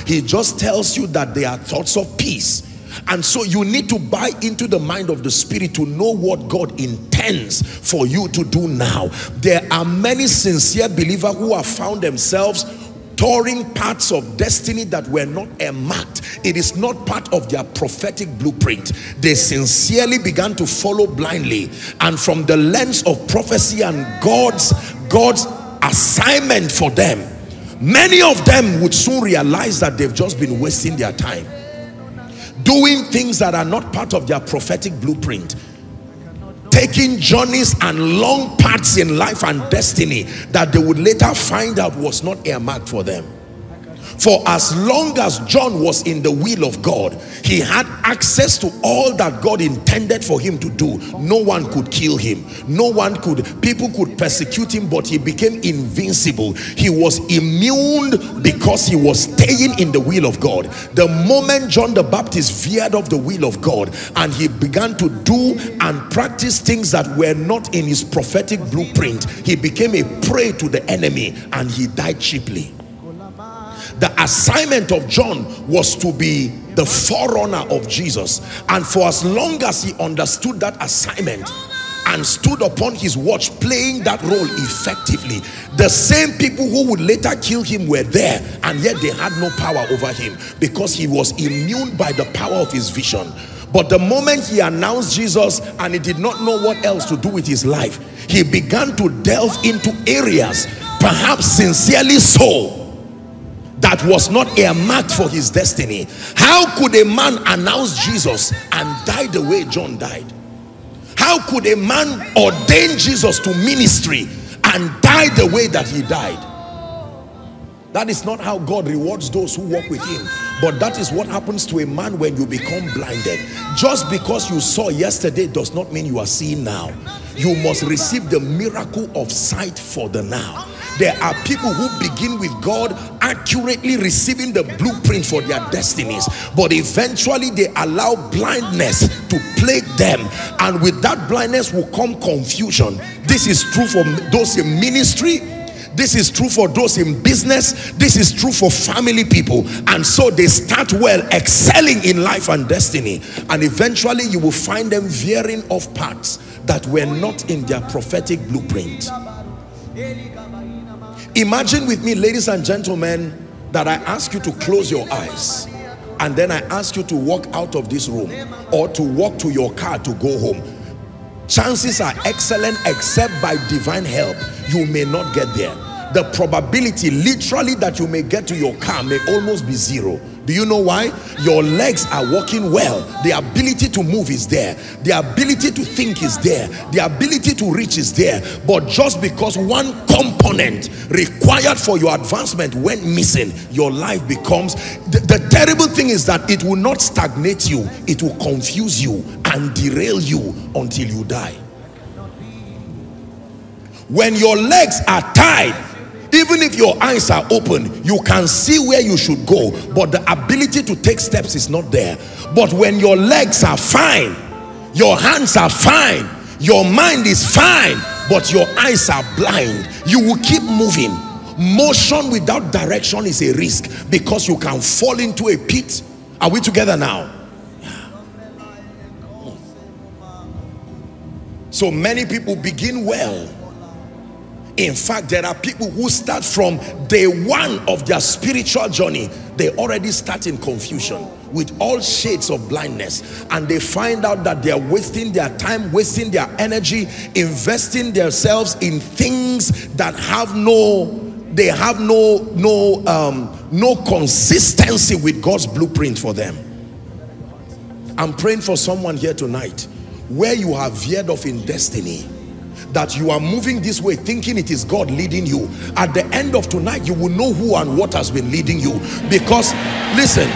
He just tells you that they are thoughts of peace. And so you need to buy into the mind of the Spirit to know what God intends for you to do now. There are many sincere believers who have found themselves touring parts of destiny that were not earmarked. It is not part of their prophetic blueprint. They sincerely began to follow blindly, and from the lens of prophecy and God's assignment for them, many of them would soon realize that they've just been wasting their time doing things that are not part of their prophetic blueprint, taking journeys and long paths in life and destiny that they would later find out was not earmarked for them. For as long as John was in the will of God, he had access to all that God intended for him to do. No one could kill him. People could persecute him, but he became invincible. He was immune because he was staying in the will of God. The moment John the Baptist veered off the will of God and he began to do and practice things that were not in his prophetic blueprint, he became a prey to the enemy and he died cheaply. The assignment of John was to be the forerunner of Jesus, and for as long as he understood that assignment and stood upon his watch playing that role effectively, the same people who would later kill him were there, and yet they had no power over him because he was immune by the power of his vision. But the moment he announced Jesus and he did not know what else to do with his life, he began to delve into areas, perhaps sincerely so, that was not earmarked for his destiny. How could a man announce Jesus and die the way John died? How could a man ordain Jesus to ministry and die the way that he died? That is not how God rewards those who walk with him. But that is what happens to a man when you become blinded. Just because you saw yesterday does not mean you are seeing now. You must receive the miracle of sight for the now. There are people who begin with God accurately receiving the blueprint for their destinies, but eventually they allow blindness to plague them, and with that blindness will come confusion. This is true for those in ministry, this is true for those in business, this is true for family people. And so they start well, excelling in life and destiny, and eventually you will find them veering off paths that were not in their prophetic blueprint. Imagine with me, ladies and gentlemen, that I ask you to close your eyes and then I ask you to walk out of this room or to walk to your car to go home. Chances are excellent, except by divine help, you may not get there. The probability literally that you may get to your car may almost be zero. Do you know why? Your legs are working well. The ability to move is there. The ability to think is there. The ability to reach is there. But just because one component required for your advancement went missing, your life becomes... The terrible thing is that it will not stagnate you. It will confuse you and derail you until you die. When your legs are tied, even if your eyes are open, you can see where you should go, but the ability to take steps is not there. But when your legs are fine, your hands are fine, your mind is fine, but your eyes are blind, you will keep moving. Motion without direction is a risk, because you can fall into a pit. Are we together now? So many people begin well. In fact, there are people who start from day one of their spiritual journey. They already start in confusion with all shades of blindness, and they find out that they are wasting their time, wasting their energy, investing themselves in things that have no consistency with God's blueprint for them. I'm praying for someone here tonight where you have veered off in destiny, that you are moving this way thinking it is God leading you. At the end of tonight, you will know who and what has been leading you. Because listen,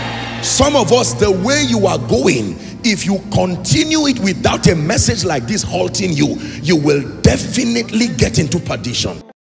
some of us, the way you are going, if you continue it without a message like this halting you, you will definitely get into perdition.